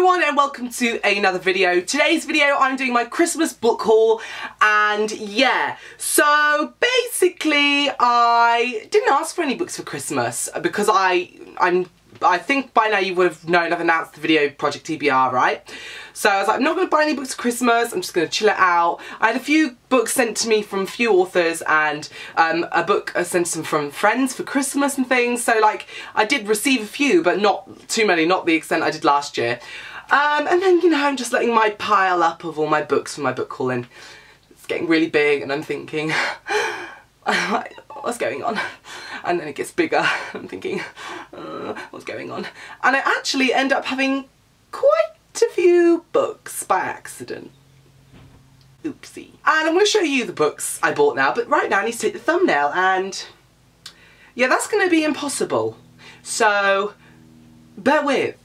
everyone and welcome to another video. Today's video I'm doing my Christmas book haul, and yeah, so basically I didn't ask for any books for Christmas because I think by now you would have known I've announced the video Project TBR, right? So I was like, I'm not going to buy any books for Christmas, I'm just going to chill it out. I had a few books sent to me from a few authors and a book sent to them from friends for Christmas and things, so like I did receive a few but not too many, not the extent I did last year. And then, you know, I'm just letting my pile up of all my books for my book haul, and it's getting really big and I'm thinking, what's going on? And then it gets bigger, I'm thinking, what's going on? And I actually end up having quite a few books by accident. Oopsie. And I'm going to show you the books I bought now, but right now I need to take the thumbnail, and yeah, that's going to be impossible. So, bear with.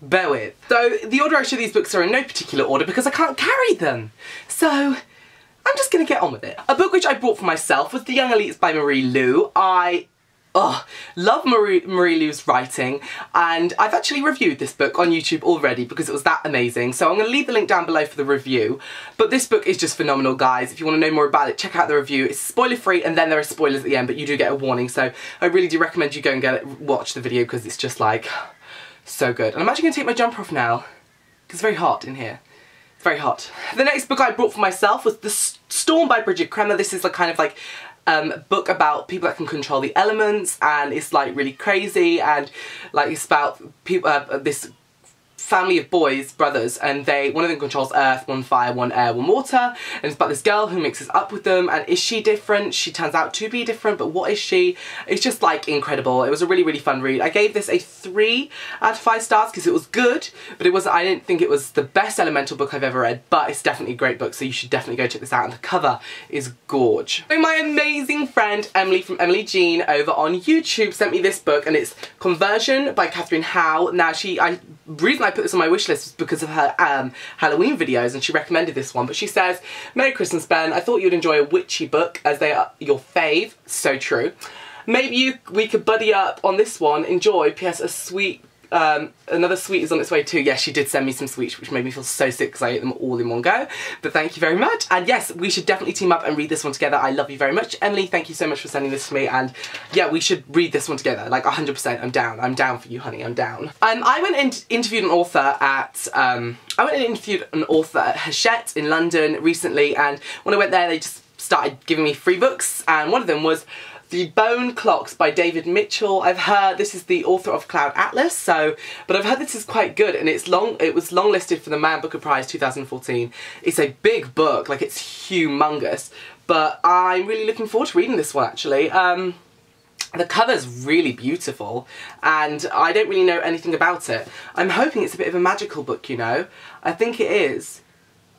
Bear with. So, the order I show these books are in no particular order because I can't carry them. So, I'm just going to get on with it. A book which I bought for myself was The Young Elites by Marie Lu. I love Marie Lu's writing, and I've actually reviewed this book on YouTube already because it was that amazing, so I'm going to leave the link down below for the review. But this book is just phenomenal, guys. If you want to know more about it, check out the review. It's spoiler free and then there are spoilers at the end, but you do get a warning, so I really do recommend you go and watch the video because it's just like so good. And I'm actually going to take my jumper off now because it's very hot in here. It's very hot. The next book I brought for myself was The Storm by Bridget Kremer. This is a kind of like book about people that can control the elements, and it's like really crazy, and like it's about people, this family of boys, brothers, and one of them controls earth, one fire, one air, one water, and it's about this girl who mixes up with them, and is she different? She turns out to be different, but what is she? It's just like incredible. It was a really, really fun read. I gave this a 3 out of 5 stars because it was good, but I didn't think it was the best elemental book I've ever read, but it's definitely a great book, so you should definitely go check this out, and the cover is gorge. So my amazing friend Emily from Emily Jean over on YouTube sent me this book, and it's Conversion by Catherine Howe. Now the reason I put this on my wish list was because of her Halloween videos, and she recommended this one. But she says, Merry Christmas, Ben. I thought you'd enjoy a witchy book as they are your fave. So true. Maybe we could buddy up on this one. Enjoy. P.S. a sweet, another sweet is on its way too. Yes, she did send me some sweets, which made me feel so sick because I ate them all in one go. But thank you very much. And yes, we should definitely team up and read this one together. I love you very much. Emily, thank you so much for sending this to me. And yeah, we should read this one together. Like 100%. I'm down. I'm down for you, honey. I'm down. I went and interviewed an author at Hachette in London recently. And when I went there, they just started giving me free books. And one of them was The Bone Clocks by David Mitchell. I've heard this is the author of Cloud Atlas, but I've heard this is quite good, and it was longlisted for the Man Booker Prize 2014. It's a big book, like it's humongous, but I'm really looking forward to reading this one actually. The cover's really beautiful, and I don't really know anything about it. I'm hoping it's a bit of a magical book, you know. I think it is.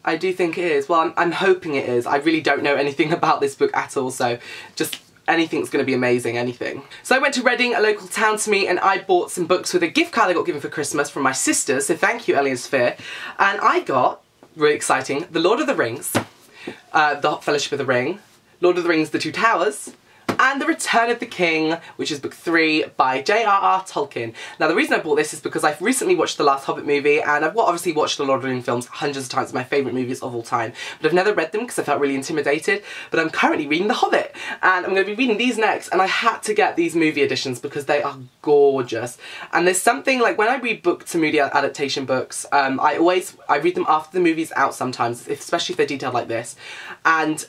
I do think it is. Well, I'm hoping it is. I really don't know anything about this book at all, so just anything's going to be amazing, anything. So I went to Reading, a local town to me, and I bought some books with a gift card I got given for Christmas from my sisters, so thank you, Ellie and Sphere. And I got, really exciting, The Lord of the Rings, The Fellowship of the Ring, Lord of the Rings, The Two Towers, and The Return of the King, which is book 3 by J.R.R. Tolkien. Now the reason I bought this is because I've recently watched the last Hobbit movie, and I've obviously watched the Lord of the Rings films hundreds of times, my favourite movies of all time, but I've never read them because I felt really intimidated. But I'm currently reading The Hobbit, and I'm going to be reading these next, and I had to get these movie editions because they are gorgeous. And there's something, like when I read book to movie adaptation books, I read them after the movie's out sometimes, especially if they're detailed like this, and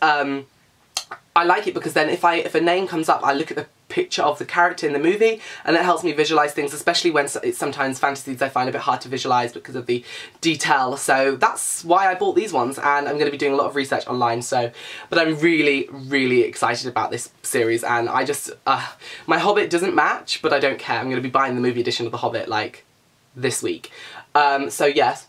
I like it because then if a name comes up, I look at the picture of the character in the movie, and it helps me visualise things, especially when it's sometimes fantasies I find a bit hard to visualise because of the detail. So that's why I bought these ones, and I'm going to be doing a lot of research online, but I'm really, really excited about this series, and I just, my Hobbit doesn't match, but I don't care. I'm going to be buying the movie edition of The Hobbit, like, this week. So yes,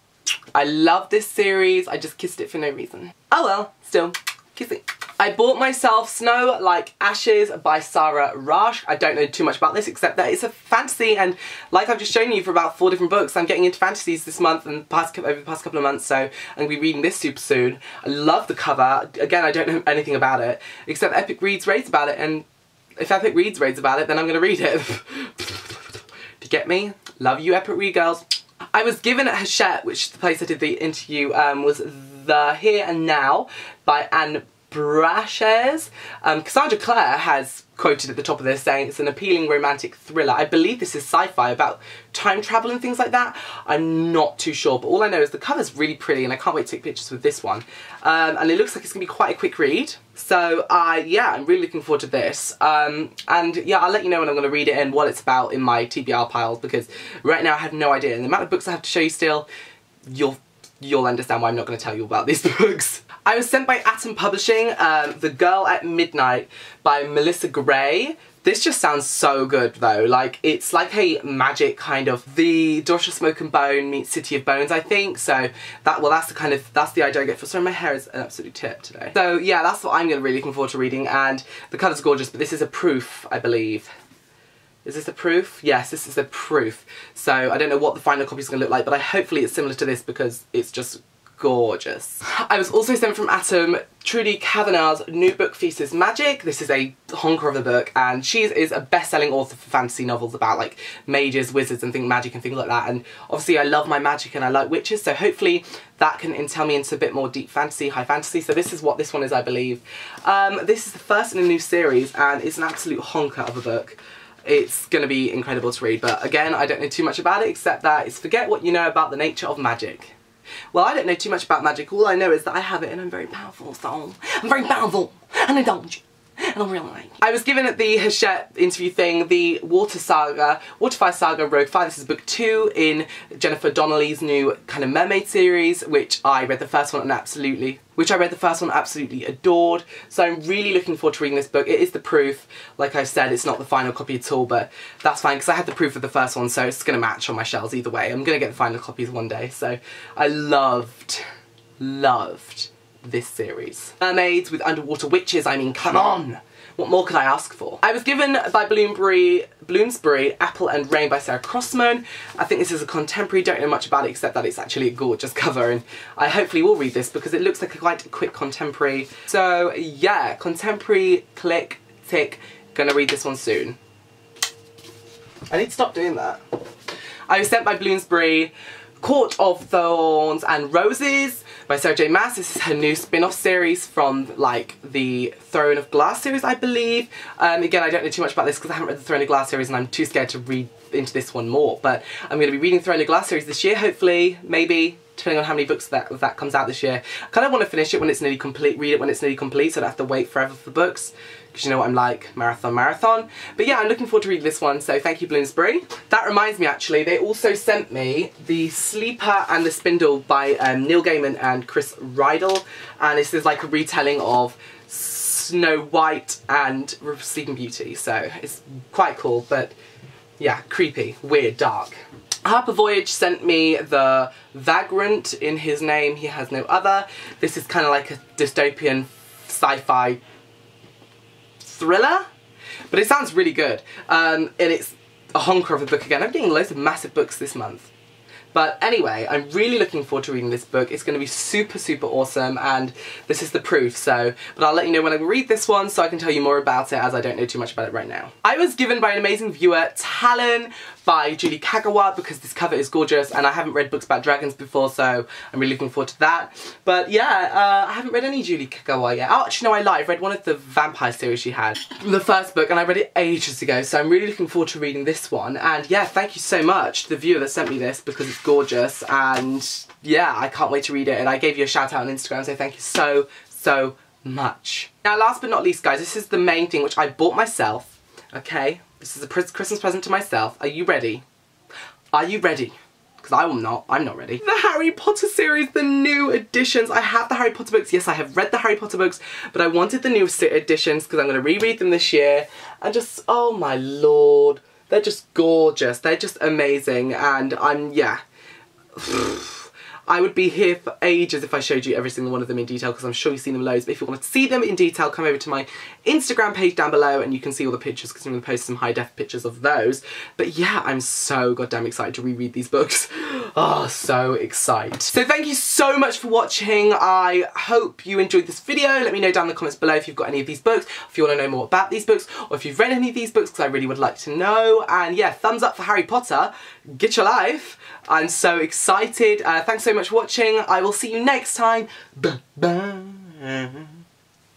I love this series. I just kissed it for no reason. Oh well, still, kissing. I bought myself Snow Like Ashes by Sarah Rash. I don't know too much about this except that it's a fantasy, and like I've just shown you for about 4 different books, I'm getting into fantasies this month and over the past couple of months, so I'm going to be reading this super soon. I love the cover. Again, I don't know anything about it except Epic Reads raves about it, and if Epic Reads raves about it, then I'm going to read it. Do you get me? Love you, Epic Read girls. I was given at Hachette, which is the place I did the interview, was The Here and Now by Anne Brashares. Cassandra Clare has quoted at the top of this saying it's an appealing romantic thriller. I believe this is sci-fi about time travel and things like that. I'm not too sure, but all I know is the cover's really pretty and I can't wait to take pictures with this one. And it looks like it's going to be quite a quick read. So yeah, I'm really looking forward to this. And yeah, I'll let you know when I'm going to read it and what it's about in my TBR piles, because right now I have no idea. And the amount of books I have to show you still, you'll understand why I'm not going to tell you about these books. I was sent by Atom Publishing, The Girl at Midnight by Melissa Gray. This just sounds so good though, like it's like a magic kind of The Daughter of Smoke and Bone meets City of Bones, I think. So that's the idea I get for. Sorry, my hair is an absolute tip today. So yeah, that's what I'm really looking forward to reading, and the colour's gorgeous, but this is a proof, I believe. Is this a proof? Yes, this is a proof. So I don't know what the final copy is going to look like, but hopefully it's similar to this because it's just gorgeous. I was also sent from Atom Trudy Kavanagh's new book, Feast is Magic. This is a honker of a book, and she is a best-selling author for fantasy novels about like mages, wizards and magic and things like that, and obviously I love my magic and I like witches, so hopefully that can entail me into a bit more deep fantasy, high fantasy. So this is what this one is, I believe. This is the first in a new series and it's an absolute honker of a book. It's going to be incredible to read, but again, I don't know too much about it except that it's forget what you know about the nature of magic. Well, I don't know too much about magic. All I know is that I have it and I'm very powerful, so I'm very powerful and I don't. And I'm really like. I was given at the Hachette interview thing the Waterfire Saga Rogue Fire. This is book 2 in Jennifer Donnelly's new kind of mermaid series, which I read the first one and absolutely adored. So I'm really looking forward to reading this book. It is the proof. Like I said, it's not the final copy at all, but that's fine because I had the proof of the first one, so it's going to match on my shelves either way. I'm going to get the final copies one day. So I loved this series. Mermaids with underwater witches, I mean, come on! What more could I ask for? I was given by Bloomsbury Apple and Rain by Sarah Crossman. I think this is a contemporary, don't know much about it except that it's actually a gorgeous cover, and I hopefully will read this because it looks like quite a quick contemporary. So yeah, contemporary, click, tick, gonna read this one soon. I need to stop doing that. I was sent by Bloomsbury Court of Thorns and Roses by Sarah J Maas. This is her new spin-off series from like the Throne of Glass series, I believe. Again, I don't know too much about this because I haven't read the Throne of Glass series and I'm too scared to read into this one more, but I'm going to be reading Throne of Glass series this year, hopefully, maybe, depending on how many books that comes out this year. I kind of want to finish it when it's nearly complete, read it when it's nearly complete, so I don't have to wait forever for books. Because you know what I'm like, marathon. But yeah, I'm looking forward to reading this one, so thank you Bloomsbury. That reminds me actually, they also sent me The Sleeper and the Spindle by Neil Gaiman and Chris Riddle, and this is like a retelling of Snow White and Sleeping Beauty, so it's quite cool, but yeah, creepy, weird, dark. Harper Voyage sent me The Vagrant in His Name, He Has No Other. This is kind of like a dystopian sci-fi thriller, but it sounds really good, and it's a honker of a book again. I'm getting loads of massive books this month. But anyway, I'm really looking forward to reading this book. It's going to be super, super awesome, and this is the proof, so... But I'll let you know when I read this one so I can tell you more about it, as I don't know too much about it right now. I was given by an amazing viewer Talon by Julie Kagawa because this cover is gorgeous, and I haven't read books about dragons before, so I'm really looking forward to that. But yeah, I haven't read any Julie Kagawa yet. Oh, actually no, I lied. I've read one of the vampire series she had. The first book, and I read it ages ago, so I'm really looking forward to reading this one. And yeah, thank you so much to the viewer that sent me this because it's gorgeous, and yeah, I can't wait to read it, and I gave you a shout out on Instagram, so thank you so much. Now last but not least guys, this is the main thing which I bought myself, okay? This is a Christmas present to myself. Are you ready? Are you ready? Because I'm not ready. The Harry Potter series, the new editions. I have the Harry Potter books. Yes, I have read the Harry Potter books, but I wanted the new editions because I'm going to reread them this year, and just, oh my lord, they're just gorgeous. They're just amazing, and yeah. I would be here for ages if I showed you every single one of them in detail because I'm sure you've seen them loads, but if you want to see them in detail, come over to my Instagram page down below and you can see all the pictures because I'm going to post some high-def pictures of those. But yeah, I'm so goddamn excited to reread these books. Oh, so excited. So thank you so much for watching. I hope you enjoyed this video. Let me know down in the comments below if you've got any of these books, if you want to know more about these books, or if you've read any of these books, because I really would like to know. And yeah, thumbs up for Harry Potter. Get your life. I'm so excited. Thanks so much for watching. I will see you next time. Bye-bye.